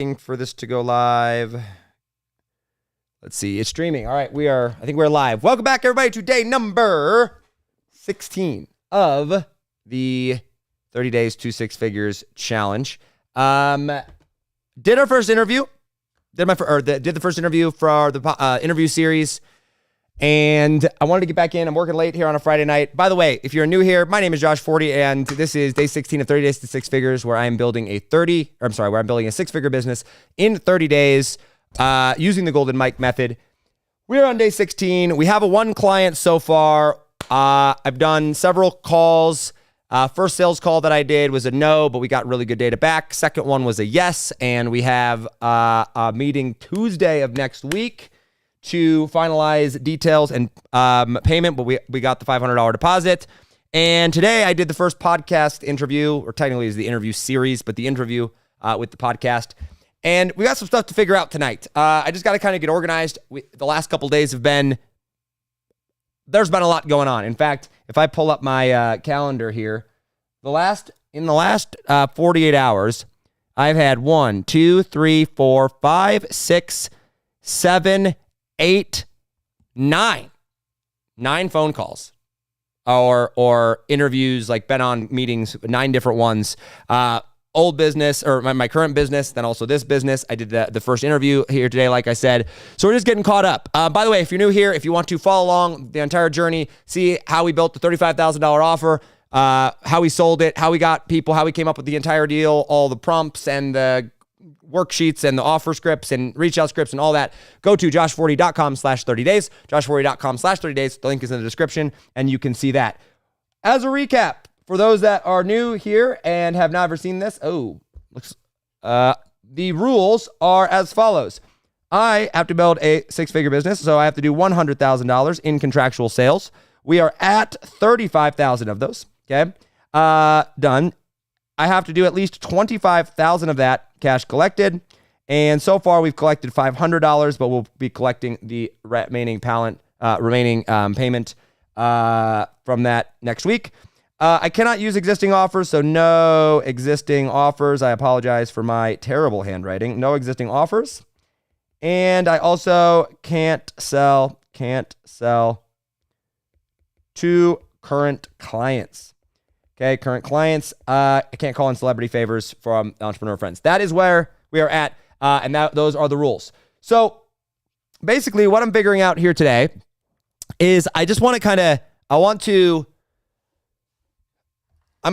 for this to go live. Let's see. It's streaming. All right. I think we're live. Welcome back, everybody, to day number 16 of the 30 Days to Six Figures Challenge. Did our first interview. Did the first interview for the interview series. And I wanted to get back in. I'm working late here on a Friday night. By the way, if you're new here, my name is Josh Forti, and this is day 16 of 30 Days to Six Figures, where I'm building a six-figure business in 30 days using the Golden Mike method. We're on day 16. We have one client so far. I've done several calls. First sales call that I did was a no, but we got really good data back. Second one was a yes, and we have a meeting Tuesday of next week to finalize details and payment, but we got the $500 deposit. And today I did the first podcast interview, or technically it's the interview series, but the interview with the podcast. And we got some stuff to figure out tonight. I just got to kind of get organized. The last couple of days there's been a lot going on. In fact, if I pull up my calendar here, in the last 48 hours, I've had 1, 2, 3, 4, 5, 6, 7, 8, 9 phone calls or interviews, like been on meetings, 9 different ones. Old business, or my current business, then also this business. I did the first interview here today, like I said. So we're just getting caught up. By the way, if you're new here, if you want to follow along the entire journey, see how we built the $35,000 offer, how we sold it, how we got people, how we came up with the entire deal, all the prompts and the worksheets and the offer scripts and reach out scripts and all that, go to joshforti.com/30days, joshforti.com/30days. The link is in the description and you can see that. As a recap, for those that are new here and have never seen this, the rules are as follows. I have to build a six-figure business, so I have to do $100,000 in contractual sales. We are at 35,000 of those, okay? Done. I have to do at least 25,000 of that cash collected. And so far we've collected $500, but we'll be collecting the remaining payment from that next week. I cannot use existing offers, so no existing offers. I apologize for my terrible handwriting. No existing offers. And I also can't sell to current clients. Okay, current clients. I can't call in celebrity favors from entrepreneur friends. That is where we are at, and those are the rules. So basically what I'm figuring out here today is I'm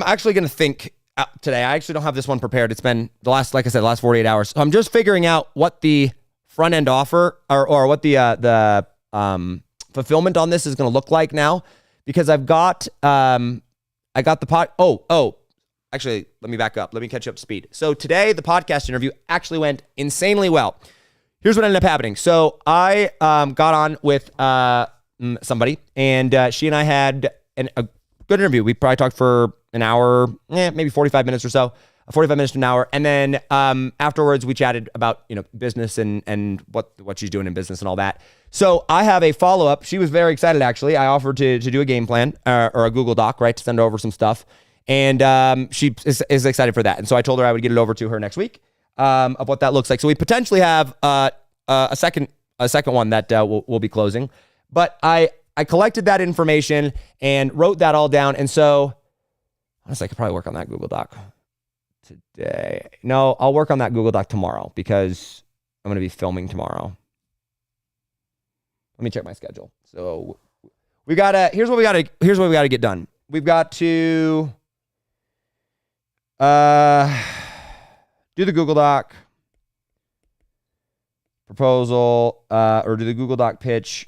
actually going to think today. I actually don't have this one prepared. It's been the last 48 hours. So I'm just figuring out what the front end offer or what the fulfillment on this is going to look like now, because I've got, I got the actually, let me back up. Let me catch you up to speed. So today, the podcast interview actually went insanely well. Here's what ended up happening. So I got on with somebody, and she and I had a good interview. We probably talked for an hour, maybe 45 minutes or so, 45 minutes to an hour. And then afterwards, we chatted about business and what she's doing in business and all that. So I have a follow-up. She was very excited, actually. I offered to do a game plan or a Google Doc, right, to send over some stuff. And she is excited for that. And so I told her I would get it over to her next week of what that looks like. So we potentially have a second one that we'll be closing. But I collected that information and wrote that all down. And so honestly, I could probably work on that Google Doc today. No, I'll work on that Google Doc tomorrow because I'm going to be filming tomorrow. Let me check my schedule. So here's what we gotta get done. We've got to do the Google Doc proposal, or do the Google Doc pitch.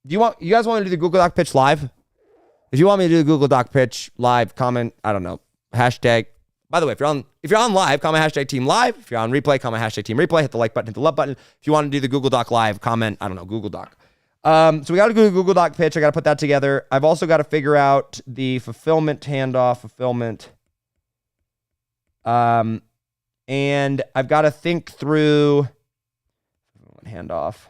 You guys want me to do the Google Doc pitch live? If you want me to do the Google Doc pitch live, comment, I don't know, hashtag. By the way, if you're on live, comment hashtag team live. If you're on replay, comment hashtag team replay. Hit the like button, hit the love button. If you want to do the Google Doc live, comment, I don't know, Google Doc. So we got to do the Google Doc pitch. I got to put that together. I've also got to figure out the fulfillment. And I've got to think through handoff.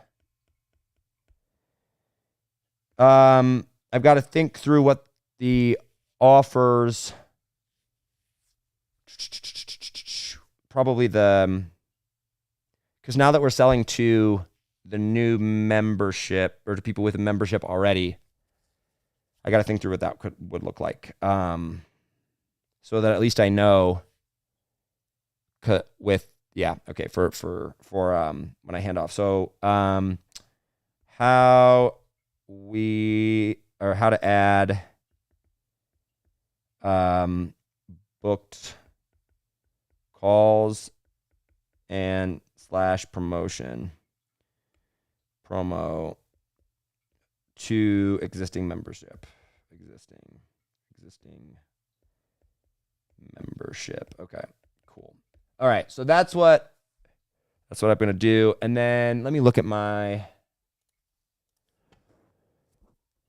I've got to think through what the offers, probably the because now that we're selling to the new membership or to people with a membership already, I got to think through what that would look like. So that at least I know with, yeah, okay, for when I hand off. So how to add booked calls and / promotion promo to existing membership. Existing membership. Okay, cool. All right, so that's what I'm gonna do. And then let me look at my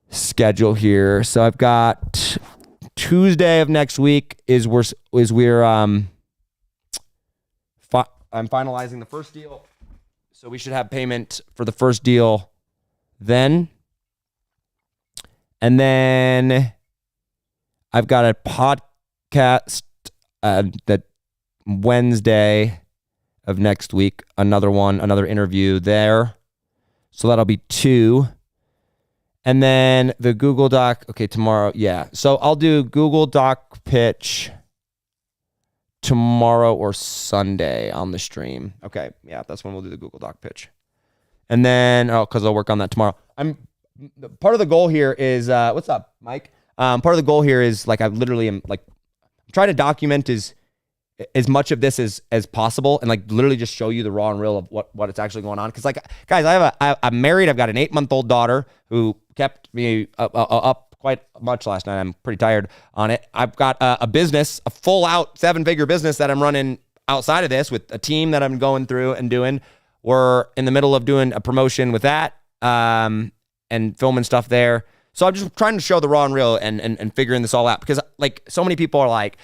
schedule here. So I've got Tuesday of next week I'm finalizing the first deal. So we should have payment for the first deal then. And then I've got a podcast that Wednesday of next week, another interview there. So that'll be 2. And then the Google Doc, okay, tomorrow, yeah. So I'll do Google Doc pitch tomorrow or Sunday on the stream. Okay, yeah, that's when we'll do the Google Doc pitch. And then, because I'll work on that tomorrow. Part of the goal here is, what's up, Mike? Part of the goal here is, like, I literally am, like, trying to document as much of this as possible and, like, literally just show you the raw and real of what it's actually going on. Because, like, guys, I'm married. I've got an 8-month-old daughter who kept me up quite much last night. I'm pretty tired on it. I've got a business, a full-out 7-figure business that I'm running outside of this with a team that I'm going through and doing. We're in the middle of doing a promotion with that and filming stuff there. So I'm just trying to show the raw and real and figuring this all out. Because, like, so many people are like,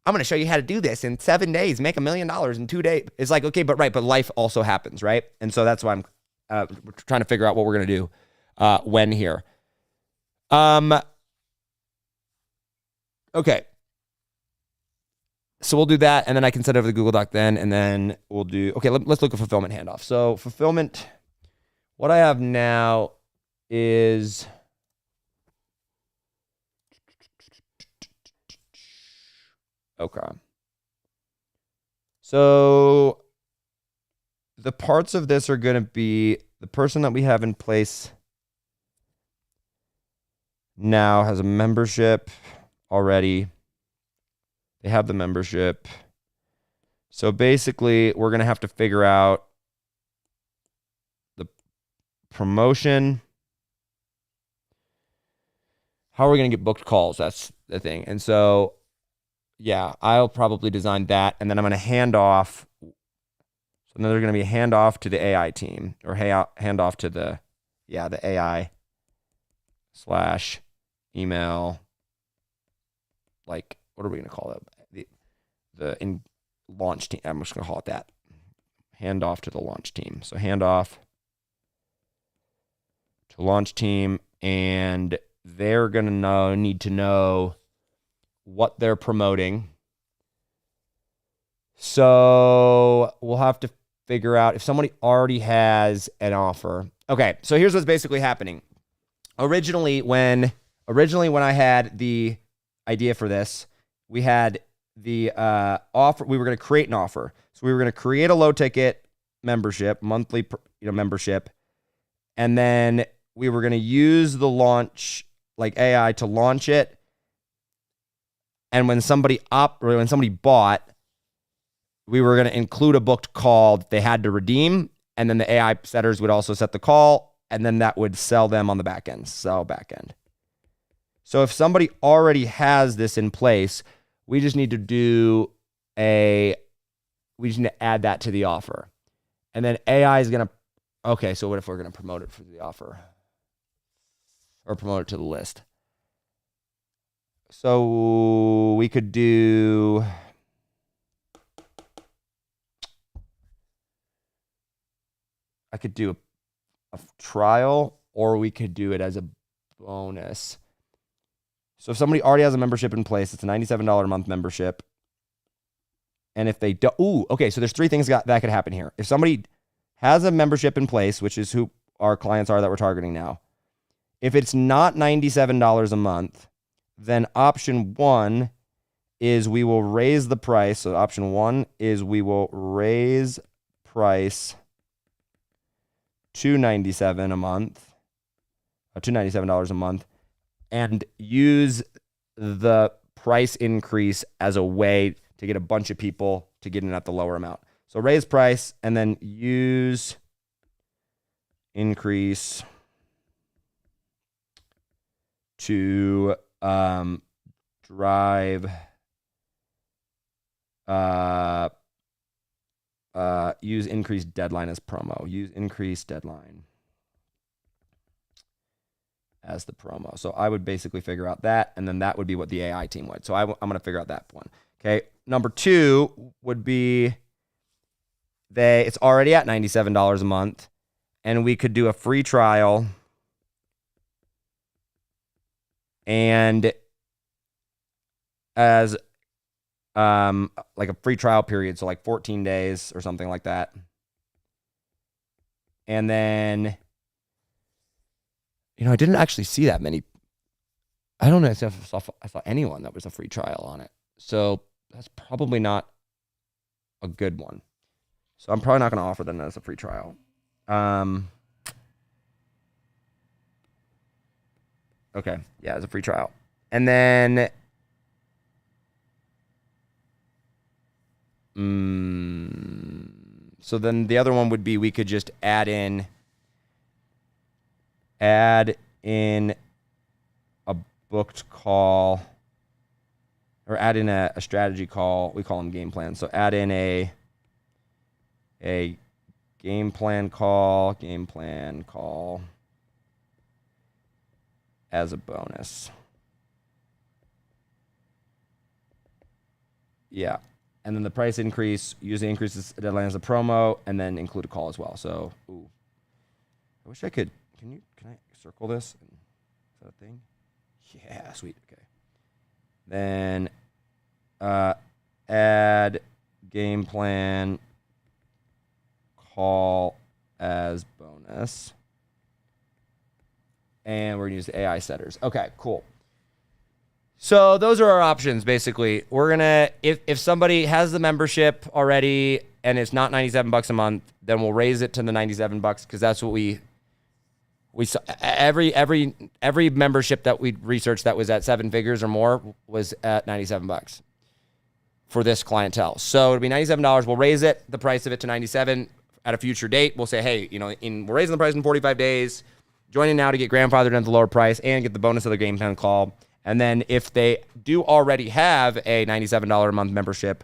I'm going to show you how to do this in 7 days, make $1 million in 2 days. It's like, okay, but life also happens, right? And so that's why I'm trying to figure out what we're going to do when here. Okay. So we'll do that, and then I can send over the Google Doc then, and then we'll do, okay, let's look at fulfillment handoff. So fulfillment, what I have now is, okay. So the parts of this are going to be the person that we have in place now has a membership already. They have the membership. So basically, we're going to have to figure out the promotion. How are we going to get booked calls? That's the thing. And so, yeah, I'll probably design that. And then I'm going to hand off. So then there's going to be a handoff to the AI team, or handoff to the AI / email. Like, what are we going to call it? The launch team. I'm just going to call it that. Handoff to the launch team. So handoff to launch team, and they're going to need to know what they're promoting. So we'll have to figure out if somebody already has an offer. Okay, so here's what's basically happening. Originally when I had the idea for this, we had the offer. We were going to create an offer. So we were going to create a low ticket membership, monthly membership, and then we were going to use the launch, like AI, to launch it. And when somebody bought, we were going to include a booked call that they had to redeem, and then the AI setters would also set the call, and then that would sell them on the back end, sell back end. So if somebody already has this in place, we just need to add that to the offer. And then AI is going to, okay, so what if we're going to promote it for the offer? Or promote it to the list? So we could do, I could do a trial, or we could do it as a bonus. So if somebody already has a membership in place, it's a $97 a month membership. And if they don't, okay, so there's 3 things that could happen here. If somebody has a membership in place, which is who our clients are that we're targeting now. If it's not $97 a month, then option 1 is we will raise the price. So option 1 is we will raise price to $97 a month, to $97 a month, and use the price increase as a way to get a bunch of people to get in at the lower amount. So raise price and then use increase to drive use increased deadline as promo. Use increased deadline as the promo. So I would basically figure out that, and then that would be what the AI team would. So I'm going to figure out that one. Okay. Number 2 would be it's already at $97 a month, and we could do a free trial and as like a free trial period, so like 14 days or something like that. And then, I didn't actually see that many. I don't know if I saw anyone that was a free trial on it. So that's probably not a good one. So I'm probably not going to offer them as a free trial. Okay. Yeah, as a free trial. And then so then the other one would be we could just add in a booked call or add in a strategy call. We call them game plans. So add in a game plan call as a bonus. Yeah. And then the price increase, usually increases deadline as a promo, and then include a call as well. So, I wish I could. Can I circle this? Is that a thing? Yeah, sweet. Okay. Then add game plan call as bonus. And we're going to use the AI setters. Okay, cool. So those are our options, basically. We're going to, if somebody has the membership already and it's not $97 a month, then we'll raise it to the $97 because that's what we saw. Every membership that we researched that was at 7 figures or more was at $97 for this clientele. So it'll be $97. We'll raise the price of it to $97 at a future date. We'll say, hey, we're raising the price in 45 days. Join in now to get grandfathered at the lower price and get the bonus of the game plan call. And then if they do already have a $97 a month membership,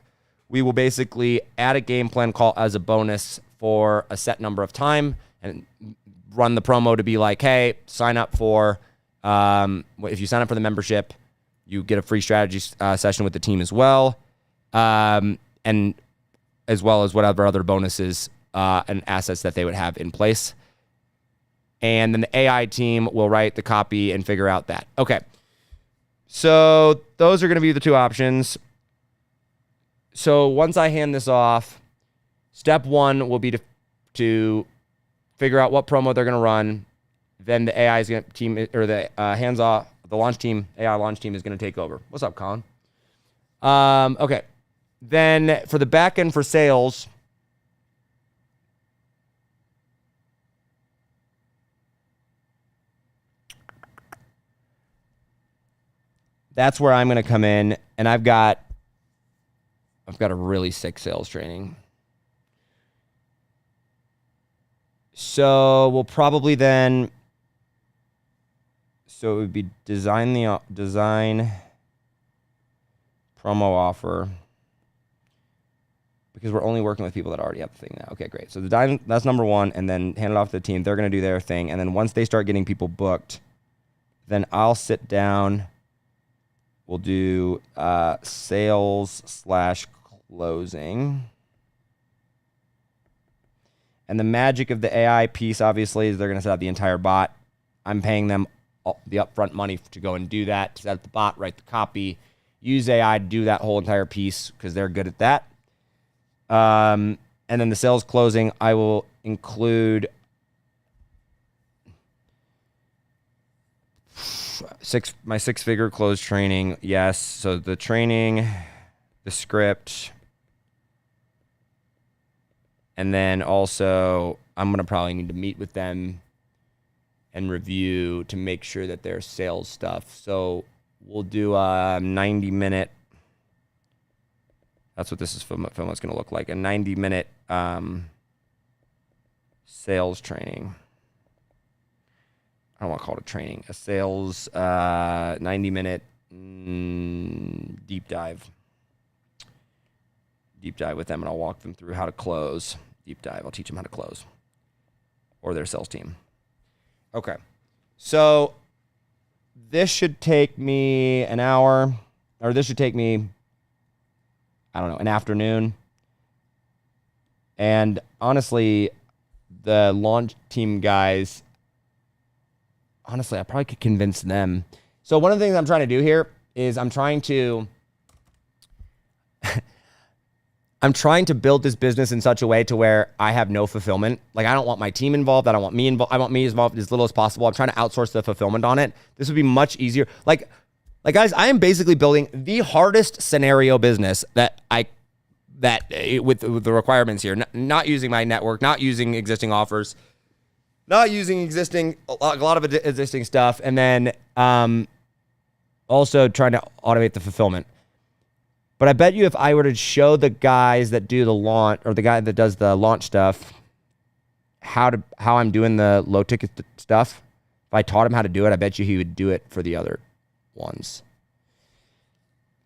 we will basically add a game plan call as a bonus for a set number of time and run the promo to be like, hey, sign up for, if you sign up for the membership, you get a free strategy session with the team as well. And as well as whatever other bonuses and assets that they would have in place. And then the AI team will write the copy and figure out that. Okay. So those are going to be the 2 options. So once I hand this off, step 1 will be to figure out what promo they're going to run. Then the AI team or the the launch team, AI launch team is going to take over. What's up, Colin? Okay. Then for the back end for sales, that's where I'm going to come in, and I've got a really sick sales training. So we'll probably then, so it would be design promo offer, because we're only working with people that already have the thing now. Okay, great. So that's number 1, and then hand it off to the team. They're going to do their thing, and then once they start getting people booked, then I'll sit down. We'll do sales/closing. And the magic of the AI piece, obviously, is they're going to set up the entire bot. I'm paying them the upfront money to go and do that, to set up the bot, write the copy, use AI to do that whole entire piece because they're good at that. And then the sales closing, I will include my six-figure close training. Yes. So the training, the script, and then also I'm going to probably need to meet with them and review to make sure that their sales stuff. So we'll do a 90-minute. That's what this is film is going to look like. A 90-minute sales training. I don't want to call it a training. A sales 90-minute deep dive. Deep dive with them, and I'll walk them through how to close. Deep dive. I'll teach them how to close. Or their sales team. Okay. So this should take me an hour, or this should take me, I don't know, an afternoon. And honestly, the launch team guys, honestly, I probably could convince them. So one of the things I'm trying to do here is I'm trying to build this business in such a way to where I have no fulfillment. Like, I don't want my team involved. I don't want me involved. I want me involved as little as possible. I'm trying to outsource the fulfillment on it. This would be much easier. Like guys, I am basically building the hardest scenario business with the requirements here. Not using my network, not using existing offers, not using a lot of existing stuff, and then also trying to automate the fulfillment. But I bet you if I were to show the guys that do the launch, or the guy that does the launch stuff, how I'm doing the low ticket stuff, if I taught him how to do it, I bet you he would do it for the other ones.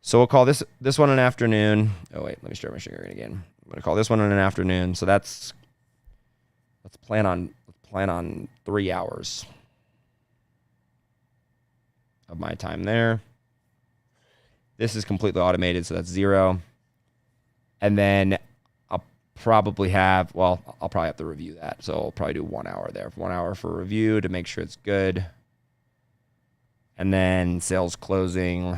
So we'll call this one an afternoon. Oh wait, let me start my sugar again. I'm gonna call this one an afternoon. So let's plan on 3 hours of my time there. This is completely automated, so that's 0. And then I'll probably have to review that. So I'll probably do 1 hour there. 1 hour for review to make sure it's good. And then sales closing.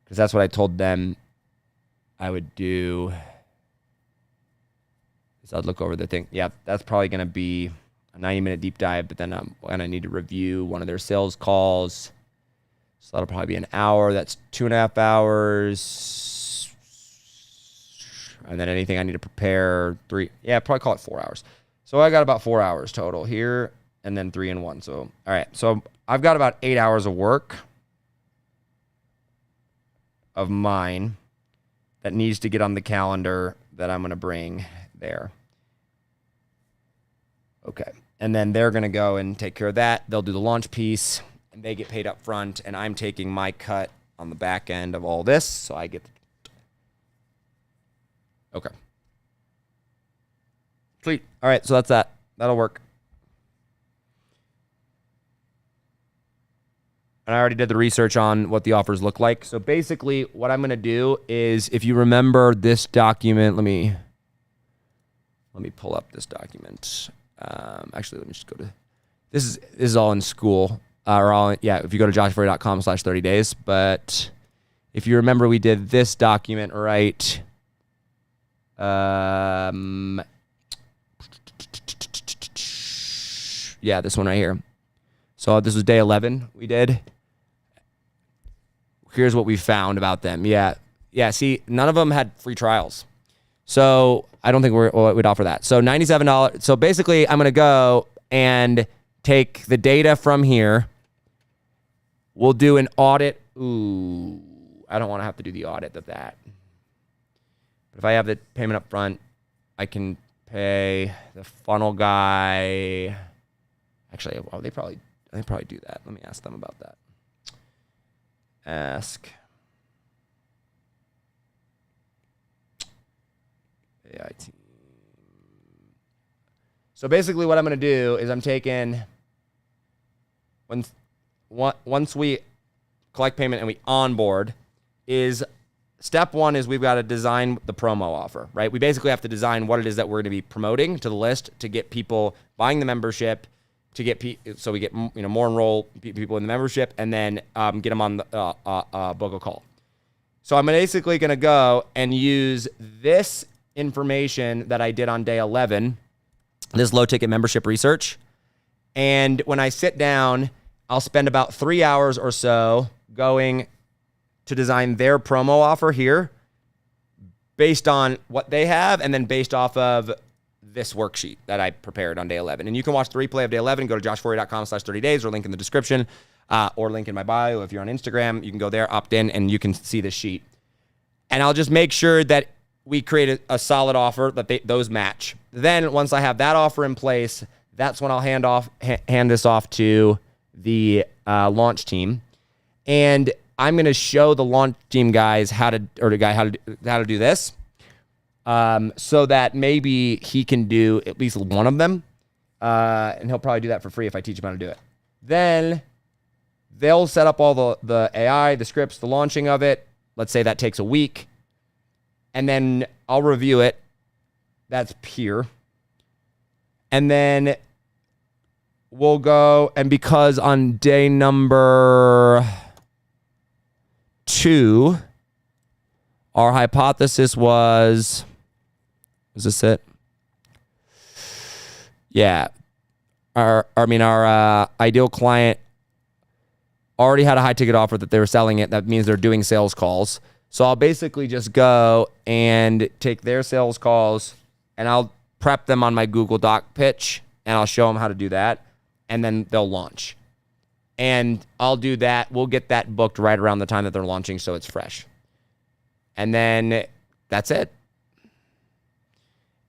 Because that's what I told them I would do. So I'd look over the thing. Yeah, that's probably going to be a 90-minute deep dive, but then I'm going to need to review one of their sales calls. So that'll probably be an hour. That's 2.5 hours. And then anything I need to prepare, 3. Yeah, probably call it 4 hours. So I got about 4 hours total here, and then 3 and 1. So, all right. So I've got about 8 hours of work of mine that needs to get on the calendar that I'm going to bring there. Okay. And then they're going to go and take care of that. They'll do the launch piece, and they get paid up front, and I'm taking my cut on the back end of all this, so I get. Okay. Sweet. All right, so that's that. That'll work. And I already did the research on what the offers look like. So basically, what I'm going to do is, if you remember this document, let me pull up this document. Actually, let me just go to, this is all in school, if you go to joshferry.com/30 days. But if you remember, we did this document, right? Yeah, this one right here. So this was day 11 we did. Here's what we found about them. Yeah, see, none of them had free trials. So I don't think we'd offer that. So $97. So basically, I'm going to go and take the data from here. We'll do an audit. Ooh, I don't want to have to do the audit of that. But if I have the payment up front, I can pay the funnel guy. Actually, they probably do that. Let me ask them about that. Ask AI team. So basically what I'm going to do is I'm taking, once we collect payment and we onboard, is step 1 is we've got to design the promo offer, right? We basically have to design what it is that we're going to be promoting to the list to get people buying the membership, to get so we get more enroll people in the membership, and then get them on the book a call. So I'm basically going to go and use this information that I did on day 11, this low ticket membership research. And when I sit down, I'll spend about 3 hours or so going to design their promo offer here based on what they have and then based off of this worksheet that I prepared on day 11. And you can watch the replay of day 11. Go to joshforry.com/30 days or link in the description or link in my bio. If you're on Instagram, you can go there, opt in, and you can see this sheet. And I'll just make sure that we create a solid offer that those match. Then once I have that offer in place, that's when I'll hand this off to the launch team. And I'm going to show the launch team guys how to do this. So that maybe he can do at least one of them. And he'll probably do that for free if I teach him how to do it. Then they'll set up all the AI, the scripts, the launching of it. Let's say that takes a week. And then I'll review it. That's peer. And then we'll go, and because on day number 2, our hypothesis was this it? Yeah. Our ideal client already had a high ticket offer that they were selling it. That means they're doing sales calls. So I'll basically just go and take their sales calls and I'll prep them on my Google Doc pitch and I'll show them how to do that. And then they'll launch. And I'll do that. We'll get that booked right around the time that they're launching so it's fresh. And then that's it.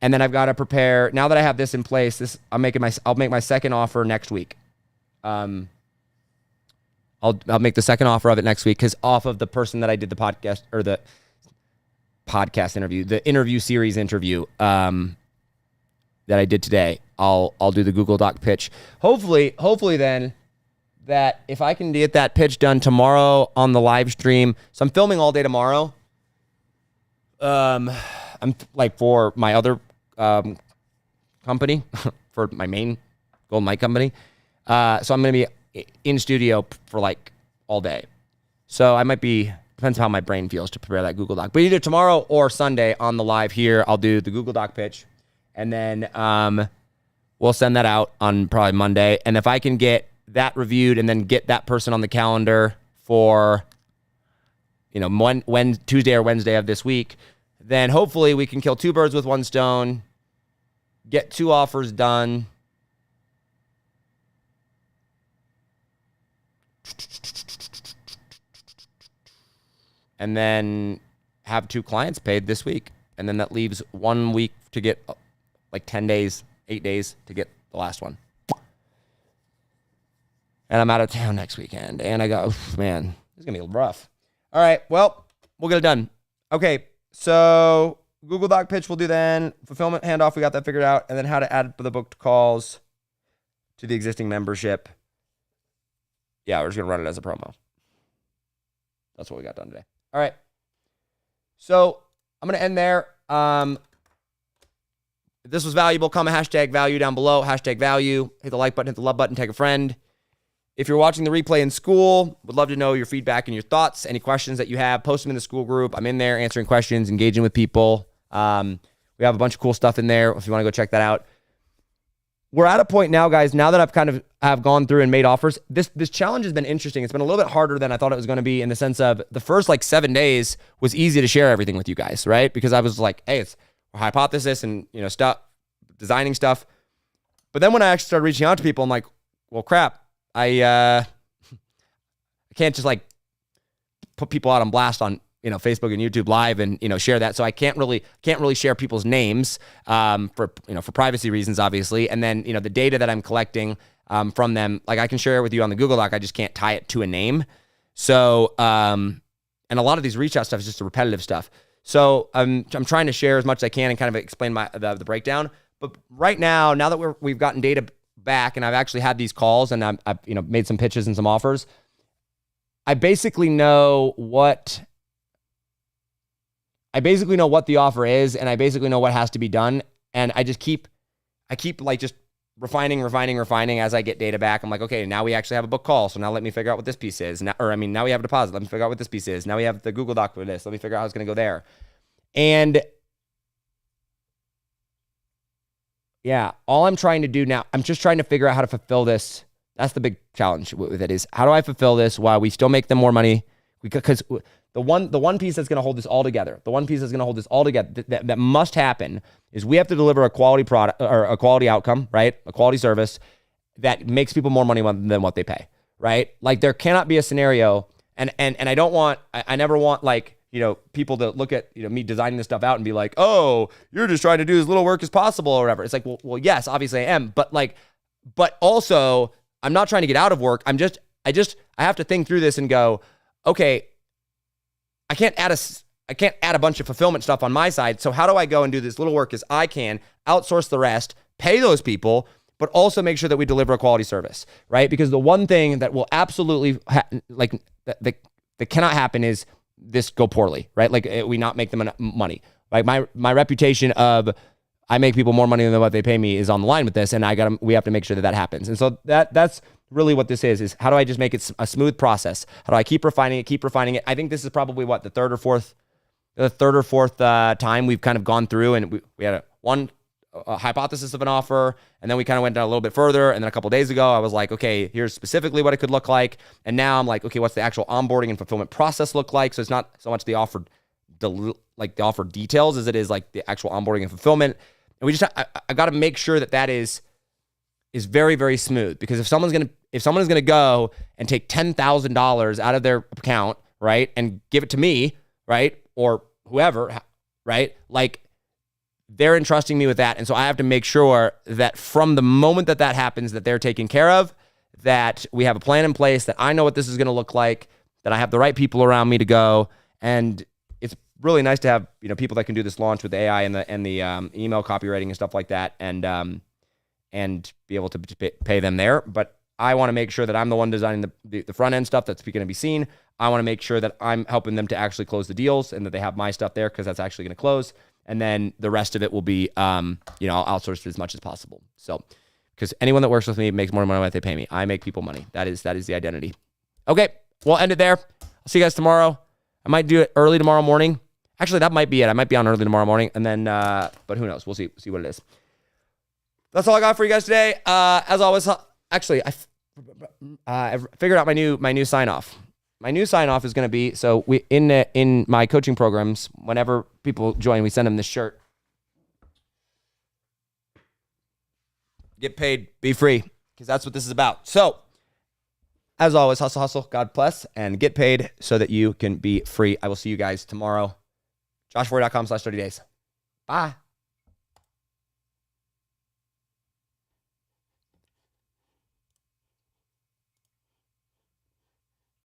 And then I've got to prepare. Now that I have this in place, I'll make my second offer next week. I'll make the second offer of it next week because off of the person that I did the podcast or the podcast interview, the interview series interview that I did today, I'll do the Google Doc pitch. Hopefully then that if I can get that pitch done tomorrow on the live stream. So I'm filming all day tomorrow. I'm like for my other company, for my main Golden Mike company. So I'm going to be in studio for like all day. So I might be, depends on how my brain feels to prepare that Google Doc. But either tomorrow or Sunday on the live here, I'll do the Google Doc pitch. And then we'll send that out on probably Monday. And if I can get that reviewed and then get that person on the calendar for, when Tuesday or Wednesday of this week, then hopefully we can kill 2 birds with 1 stone, get 2 offers done. And then have 2 clients paid this week. And then that leaves 1 week to get like 10 days, 8 days to get the last one. And I'm out of town next weekend. And I go, man, this is going to be rough. All right, well, we'll get it done. Okay, so Google Doc pitch we'll do then. Fulfillment handoff, we got that figured out. And then how to add the booked calls to the existing membership. Yeah, we're just going to run it as a promo. That's what we got done today. All right. So I'm going to end there. If this was valuable, comment hashtag value down below. Hashtag value. Hit the like button, hit the love button, tag a friend. If you're watching the replay in school, would love to know your feedback and your thoughts. Any questions that you have, post them in the school group. I'm in there answering questions, engaging with people. We have a bunch of cool stuff in there if you want to go check that out. We're at a point now, guys, now that I've kind of have gone through and made offers, this challenge has been interesting. It's been a little bit harder than I thought it was going to be in the sense of the first 7 days was easy to share everything with you guys, right? Because I was like, hey, it's a hypothesis and, stuff, designing stuff. But then when I actually started reaching out to people, I'm like, well, crap. I can't just put people out on blast on Facebook and YouTube Live and share that. So I can't really share people's names for privacy reasons, obviously. And then the data that I'm collecting from them, I can share it with you on the Google Doc. I just can't tie it to a name. So and a lot of these reach out stuff is just the repetitive stuff. So I'm trying to share as much as I can and kind of explain the breakdown. But right now that we've gotten data back and I've actually had these calls and I've made some pitches and some offers, I basically know what the offer is and I basically know what has to be done. And I keep just refining as I get data back. I'm like, okay, now we actually have a book call. So now let me figure out what this piece is. Now we have a deposit. Let me figure out what this piece is. Now we have the Google Doc for this. Let me figure out how it's going to go there. And Yeah, all I'm trying to do now, I'm just trying to figure out how to fulfill this. That's the big challenge with it is, how do I fulfill this while we still make them more money? Because the one piece that's going to hold this all together, that must happen is we have to deliver a quality product or a quality outcome, right? A quality service that makes people more money than what they pay, right? Like there cannot be a scenario, and I never want like, people to look at, me designing this stuff out and be like, oh, you're just trying to do as little work as possible or whatever. It's like, well, yes, obviously I am, but also I'm not trying to get out of work. I have to think through this and go, okay, I can't add a bunch of fulfillment stuff on my side. So how do I go and do this little work as I can, outsource the rest, pay those people, but also make sure that we deliver a quality service, right? Because the one thing that will absolutely that cannot happen is this go poorly, right? Like we not make them money. Like my reputation of I make people more money than what they pay me is on the line with this, and we have to make sure that happens. And so that's really what this is how do I just make it a smooth process? How do I keep refining it? I think this is probably what the third or fourth time we've kind of gone through, and we had a hypothesis of an offer, and then we kind of went down a little bit further, and then a couple of days ago I was like, okay, here's specifically what it could look like, and now I'm like, okay, what's the actual onboarding and fulfillment process look like? So it's not so much the offer details as it is like the actual onboarding and fulfillment, and I got to make sure that is very, very smooth, because if someone is gonna go and take $10,000 out of their account, right, and give it to me, right, or whoever, right, like they're entrusting me with that. And so I have to make sure that from the moment that happens, that they're taken care of, that we have a plan in place, that I know what this is going to look like, that I have the right people around me to go. And it's really nice to have, people that can do this launch with AI and the email copywriting and stuff like that, and be able to pay them there. But I want to make sure that I'm the one designing the front end stuff that's going to be seen. I want to make sure that I'm helping them to actually close the deals and that they have my stuff there, because that's actually going to close. And then the rest of it will be, I'll outsource it as much as possible. So, because anyone that works with me makes more money than they pay me. I make people money. That is the identity. Okay, we'll end it there. I'll see you guys tomorrow. I might do it early tomorrow morning. Actually, that might be it. I might be on early tomorrow morning, and then, but who knows? We'll see what it is. That's all I got for you guys today. As always, actually, I figured out my new sign off. My new sign off is going to be, so we in my coaching programs, whenever people join, we send them this shirt. Get paid, be free, because that's what this is about. So, as always, hustle, God bless, and get paid so that you can be free. I will see you guys tomorrow. joshforry.com/30days. Bye.